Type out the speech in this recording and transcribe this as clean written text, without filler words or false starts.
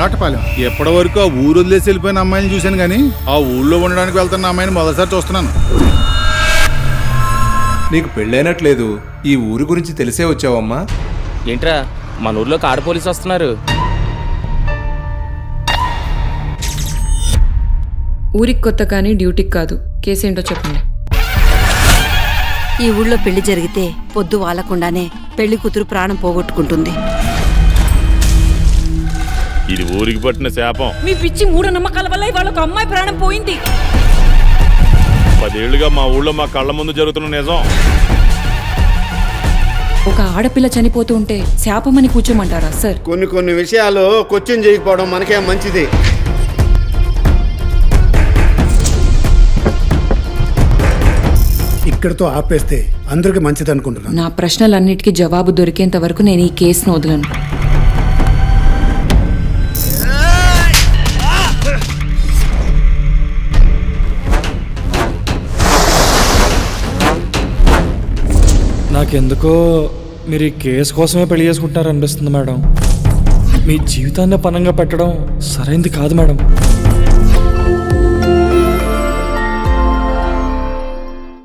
ఎరాటపాలెం. ఎప్పటి వరకు ఆ ఊరు వదిలేసి వెళ్ళిపోయిన అమ్మాయిని చూశాను కానీ ఆ ఊళ్ళో ఉండడానికి వెళ్తున్న అమ్మాయిని మొదటిసారి చూస్తున్నాను. నీకు పెళ్ళైనట్లేదు, ఈ ఊరి గురించి తెలిసే వచ్చావమ్మా? ఏంట్రా మన ఊర్లో ఆడ పోలీసు వస్తున్నారు. ఊరికి కొత్త కానీ డ్యూటీకి కాదు. కేసేంటో చెప్పండి. ఈ ఊళ్ళో పెళ్లి జరిగితే పొద్దు వాలకుండానే పెళ్లి కూతురు ప్రాణం పోగొట్టుకుంటుంది. ఇది ఊరికి పట్టిన శాపం. మీ పిచ్చి మూఢనమ్మకాల వల్ల ఇవాళ ఒక అమ్మాయి ప్రాణం పోయింది. 10 ఏళ్లుగా మా ఊళ్ళో మా కళ్ళ ముందు జరుగుతున్న నిజం. ఒక ఆడపిల్ల చనిపోతూ ఉంటే శాపమని కూర్చోమంటారా సార్? కొన్ని విషయాలు క్వశ్చన్ చేయకపోవడం మనకేం మంచిది. ఇక్కడితో ఆపేస్తే అందరికి మంచిది అనుకుంటున్నాను. నా ప్రశ్నలన్నిటికీ జవాబు దొరికేంత వరకు నేను ఈ కేసును వదలను. నాకెందుకో మీరు ఈ కేసు కోసమే పెళ్లి చేసుకుంటున్నారు అనిపిస్తుంది మేడం. మీ జీవితాన్ని పనంగా పెట్టడం సరైంది కాదు మేడం.